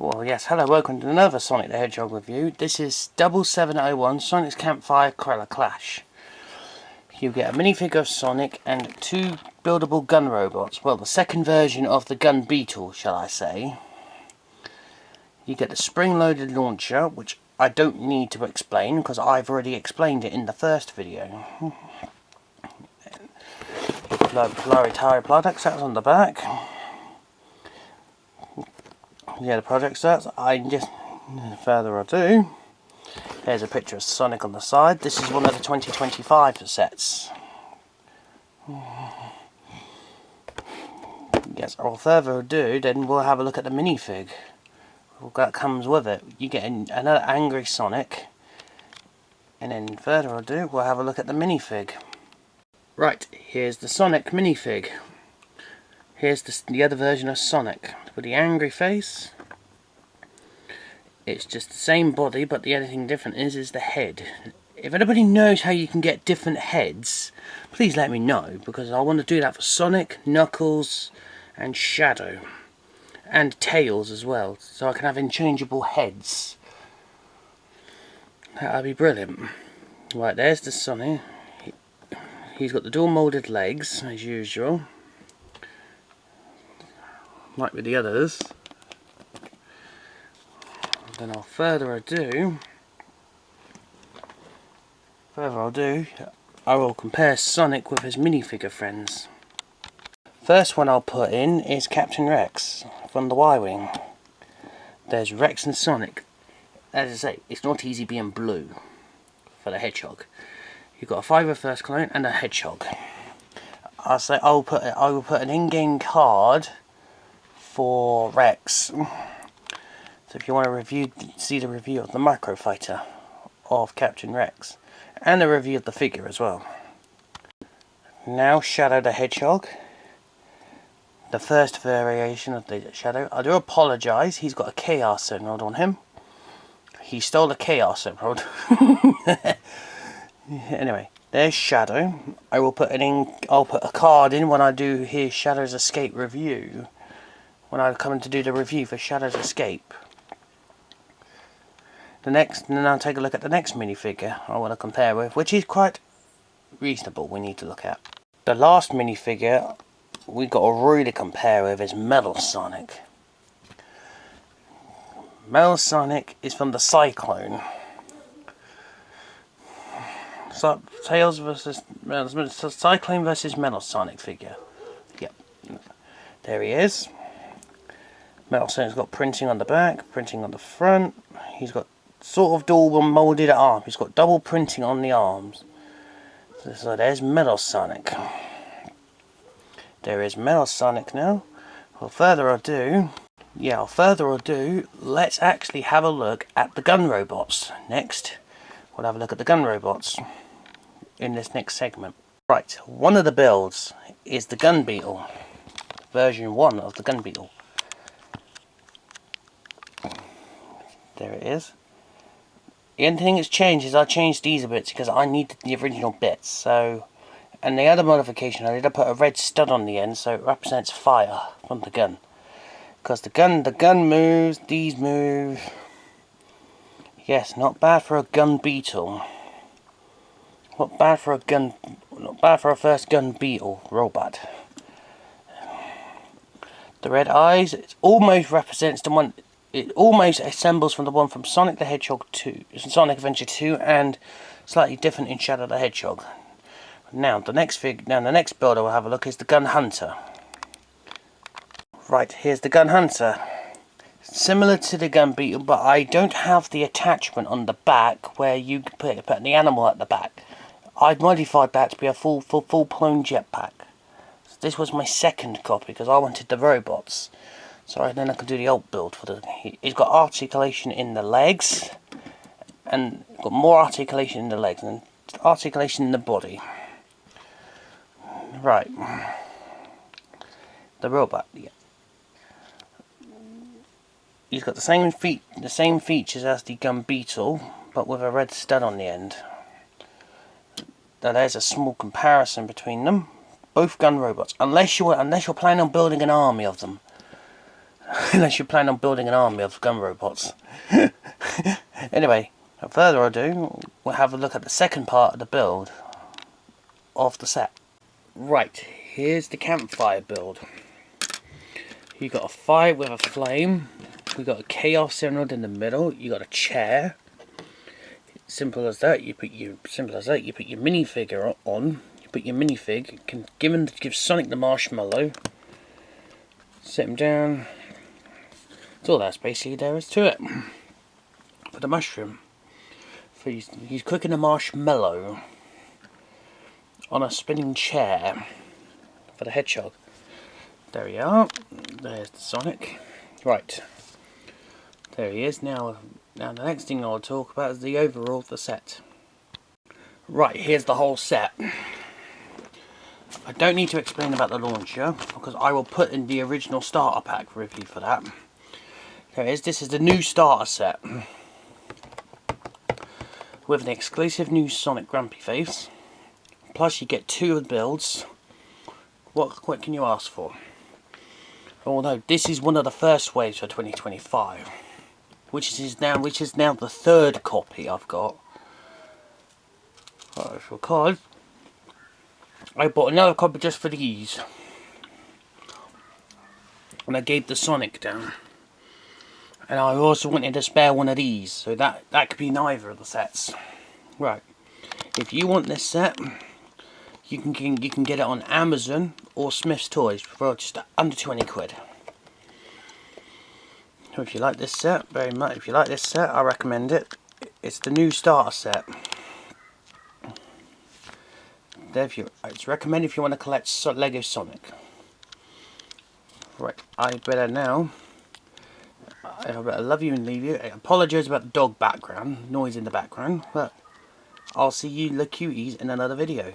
Well, yes, hello, welcome to another Sonic the Hedgehog review. This is 7701 Sonic's Campfire Colour Clash. You get a minifig of Sonic and two buildable gun robots. Well, the second version of the gun beetle, shall I say. You get the spring-loaded launcher, which I don't need to explain because I've already explained it in the first video. Blurry tire products, that's on the back. Yeah, the project starts. Further ado, here's a picture of Sonic on the side. This is one of the 2025 sets. Yes, without further ado, then we'll have a look at the minifig that comes with it. You get another angry Sonic, and then further ado, we'll have a look at the minifig. Right, here's the Sonic minifig. Here's the other version of Sonic with the angry face. It's just the same body, but the only thing different is the head. If anybody knows how you can get different heads, please let me know, because I want to do that for Sonic, Knuckles, and Shadow, and Tails as well, so I can have interchangeable heads. That'd be brilliant. Right, there's the Sonic. He's got the dual moulded legs as usual, like with the others. Then I'll further ado, I will compare Sonic with his minifigure friends. First one I'll put in is Captain Rex from the Y-Wing. There's Rex and Sonic. As I say, it's not easy being blue for the Hedgehog. You've got a 501st clone and a Hedgehog. I will put an in-game card for Rex. So if you want to see the review of the Micro Fighter of Captain Rex, and the review of the figure as well. Now Shadow the Hedgehog, the first variation of the Shadow. I do apologise, he's got a Chaos Emerald on him. He stole a Chaos Emerald. Anyway, there's Shadow. I'll put a card in when I do his Shadow's Escape review. When I come to do the review for Shadow's Escape. And then I'll take a look at the next minifigure I want to compare with, which is quite reasonable we need to look at. The last minifigure we've got to really compare with is Metal Sonic. Metal Sonic is from the Cyclone. So, Cyclone versus Metal Sonic figure. Yep, there he is. Metal Sonic's got printing on the back, printing on the front. He's got sort of dual moulded arm. He's got double printing on the arms. So there's Metal Sonic. There is Metal Sonic now. Without further ado, let's actually have a look at the gun robots. Next, we'll have a look at the gun robots in this next segment. Right, one of the builds is the Gun Beetle. Version 1 of the Gun Beetle. There it is. The only thing that's changed is I changed these a bit because I needed the original bits. So, and the other modification I did, I put a red stud on the end so it represents fire from the gun. Because the gun moves, these move. Yes, not bad for a gun beetle. Not bad for a first gun beetle robot. The red eyes, it almost represents the one. It almost assembles from the one from Sonic the Hedgehog 2, Sonic Adventure 2, and slightly different in Shadow the Hedgehog. Now the next build I will have a look is the Gun Hunter. Right, here's the Gun Hunter. Similar to the Gun Beetle, but I don't have the attachment on the back where you put the animal at the back. I've modified that to be a full-blown jetpack. So this was my second copy because I wanted the robots. So then I can do the old build for the. He's got articulation in the legs, and got more articulation in the legs and articulation in the body. Right, the robot. Yeah. He's got the same features as the Gun Beetle, but with a red stud on the end. Now there's a small comparison between them. Both gun robots, unless you're planning on building an army of them. Unless you plan on building an army of gun robots. Anyway, without further ado, we'll have a look at the second part of the build of the set. Right, here's the campfire build. You got a fire with a flame. We got a chaos emerald in the middle. You got a chair. Simple as that. You put your minifigure on. You put your minifig. Can give Sonic the marshmallow. Set him down. That's all that's basically there is to it. For the mushroom. He's cooking a marshmallow on a spinning chair for the hedgehog. There we are. There's the Sonic. Right. There he is. Now the next thing I'll talk about is the overall of the set. Right, here's the whole set. I don't need to explain about the launcher because I will put in the original starter pack review for that. There it is. This is the new starter set with an exclusive new Sonic Grumpy face. Plus you get 2 of the builds. What can you ask for? Although this is one of the first waves for 2025, which is now the 3rd copy I've got. Because I bought another copy just for these, and I gave the Sonic down. And I also wanted to spare one of these, so that could be in either of the sets. Right, if you want this set, you can get it on Amazon or Smith's Toys for just under 20 quid. So if you like this set very much, I recommend it. It's the new starter set. It's recommended if you want to collect Lego Sonic. Right, I better love you and leave you. I apologise about the dog noise in the background, but I'll see you the cuties in another video.